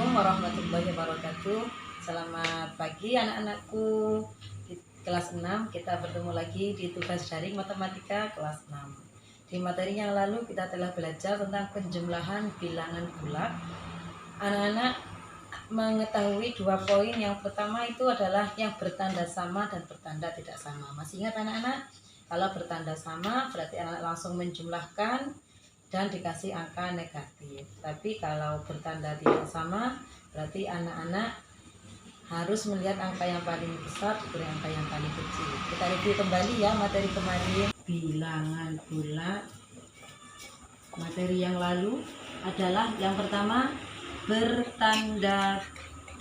Assalamualaikum warahmatullahi wabarakatuh. Selamat pagi anak-anakku. Di kelas 6 kita bertemu lagi di tugas daring matematika kelas 6. Di materi yang lalu kita telah belajar tentang penjumlahan bilangan bulat. Anak-anak mengetahui 2 poin. Yang pertama itu adalah yang bertanda sama dan bertanda tidak sama. Masih ingat anak-anak? Kalau bertanda sama berarti anak-anak langsung menjumlahkan dan dikasih angka negatif. Tapi kalau bertanda tidak sama berarti anak-anak harus melihat angka yang paling besar diberi angka yang paling kecil. Kita review kembali ya materi kemarin. Bilangan bulat. Materi yang lalu adalah yang pertama bertanda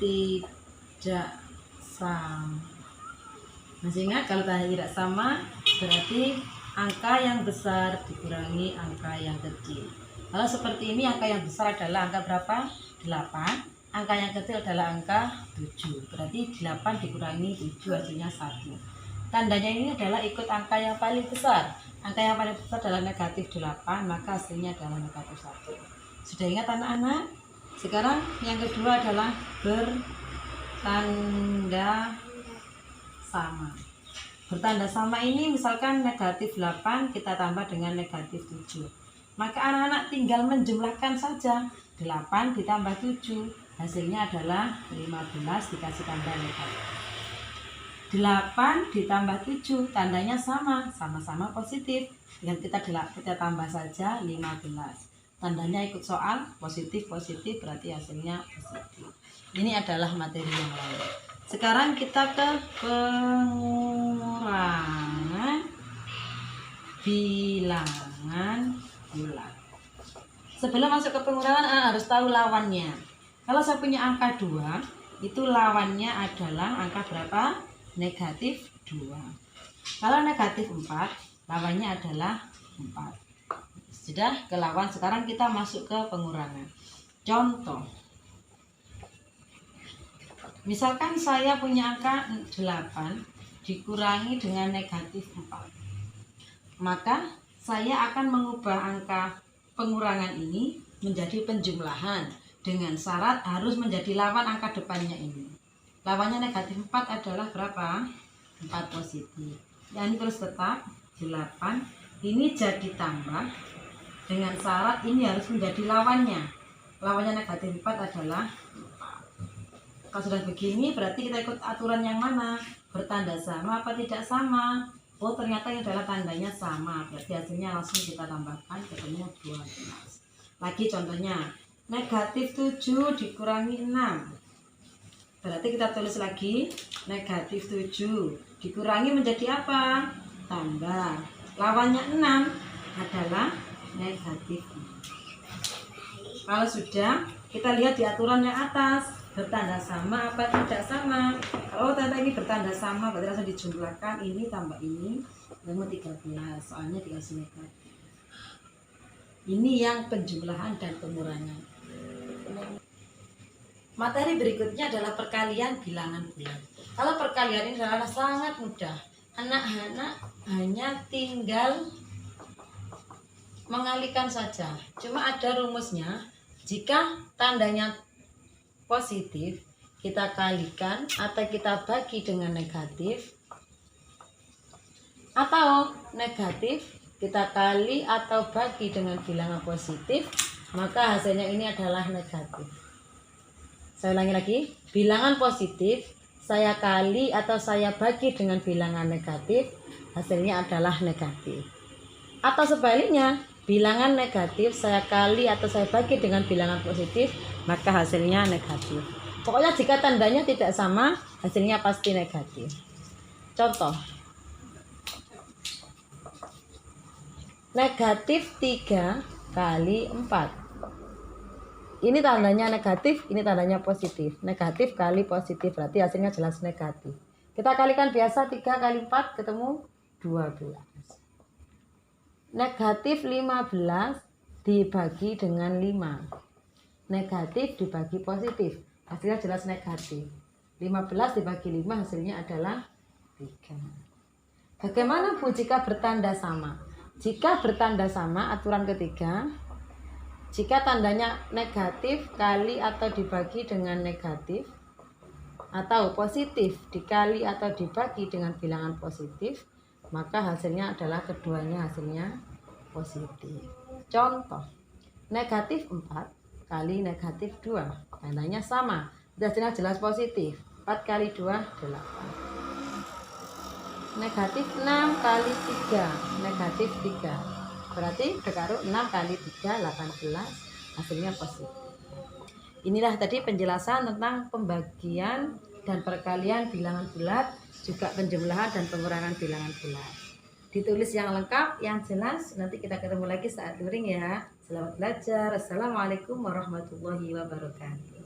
tidak sama. Masih ingat kalau tanda tidak sama berarti angka yang besar dikurangi angka yang kecil. Kalau seperti ini angka yang besar adalah angka berapa? 8. Angka yang kecil adalah angka 7. Berarti 8 dikurangi 7 hasilnya 1. Tandanya ini adalah ikut angka yang paling besar. Angka yang paling besar adalah negatif 8, maka hasilnya adalah negatif 1. Sudah ingat anak-anak? Sekarang yang kedua adalah bertanda sama. Bertanda sama ini misalkan negatif 8 kita tambah dengan negatif 7. Maka anak-anak tinggal menjumlahkan saja. 8 ditambah 7 hasilnya adalah 15 dikasih tanda negatif. 8 ditambah 7 tandanya sama-sama positif. Dengan kita tambah saja 15. Tandanya ikut soal positif berarti hasilnya positif. Ini adalah materi yang lain. Sekarang kita ke pengurangan bilangan bulat. Sebelum masuk ke pengurangan harus tahu lawannya. Kalau saya punya angka 2, itu lawannya adalah angka berapa? Negatif 2. Kalau negatif 4, lawannya adalah 4. Sudah ke lawan, sekarang kita masuk ke pengurangan. Contoh. Misalkan saya punya angka 8 dikurangi dengan negatif 4. Maka saya akan mengubah angka pengurangan ini menjadi penjumlahan dengan syarat harus menjadi lawan angka depannya ini. Lawannya negatif 4 adalah berapa? 4 positif. Yang ini terus tetap 8. Ini jadi tambah dengan syarat ini harus menjadi lawannya. Lawannya negatif 4 adalah 4. Kalau sudah begini berarti kita ikut aturan yang mana? Bertanda sama apa tidak sama? Oh ternyata ini adalah tandanya sama. Berarti hasilnya langsung kita tambahkan ketemu 12. Lagi contohnya negatif 7 dikurangi 6. Berarti kita tulis lagi negatif 7 dikurangi menjadi apa? Tambah. Lawannya 6 adalah negatif. Kalau sudah kita lihat di aturan yang atas. Bertanda sama apa tidak sama? Kalau ternyata ini bertanda sama berarti langsung dijumlahkan ini tambah ini ketemu 13. Soalnya dikasih negatif. Ini yang penjumlahan dan pengurangan. Materi berikutnya adalah perkalian bilangan bulat. Kalau perkalian ini adalah sangat mudah. Anak-anak hanya tinggal mengalikan saja. Cuma ada rumusnya. Jika tandanya positif, kita kalikan atau kita bagi dengan negatif, atau negatif kita kali atau bagi dengan bilangan positif, maka hasilnya ini adalah negatif. Saya ulangi lagi, bilangan positif saya kali atau saya bagi dengan bilangan negatif, hasilnya adalah negatif. Atau sebaliknya, bilangan negatif saya kali atau saya bagi dengan bilangan positif, maka hasilnya negatif. Pokoknya jika tandanya tidak sama, hasilnya pasti negatif. Contoh. Negatif 3 kali 4. Ini tandanya negatif, ini tandanya positif. Negatif kali positif, berarti hasilnya jelas negatif. Kita kalikan biasa 3 kali 4 ketemu 12. Negatif 15 dibagi dengan 5. Negatif dibagi positif, hasilnya jelas negatif. 15 dibagi 5 hasilnya adalah 3. Bagaimana Bu jika bertanda sama? Jika bertanda sama, aturan ketiga, Jika tandanya negatif kali atau dibagi dengan negatif, atau positif dikali atau dibagi dengan bilangan positif, maka hasilnya adalah keduanya hasilnya positif. Contoh, negatif 4 kali negatif 2, tandanya sama, hasilnya jelas positif. 4 kali 2, 8. Negatif 6 kali 3, negatif 3. Berarti berkaruh 6 kali 3, 18, hasilnya positif. Inilah tadi penjelasan tentang pembagian dan perkalian bilangan bulat, juga penjumlahan dan pengurangan bilangan bulat. Ditulis yang lengkap, yang jelas. Nanti kita ketemu lagi saat luring ya. Selamat belajar. Assalamualaikum warahmatullahi wabarakatuh.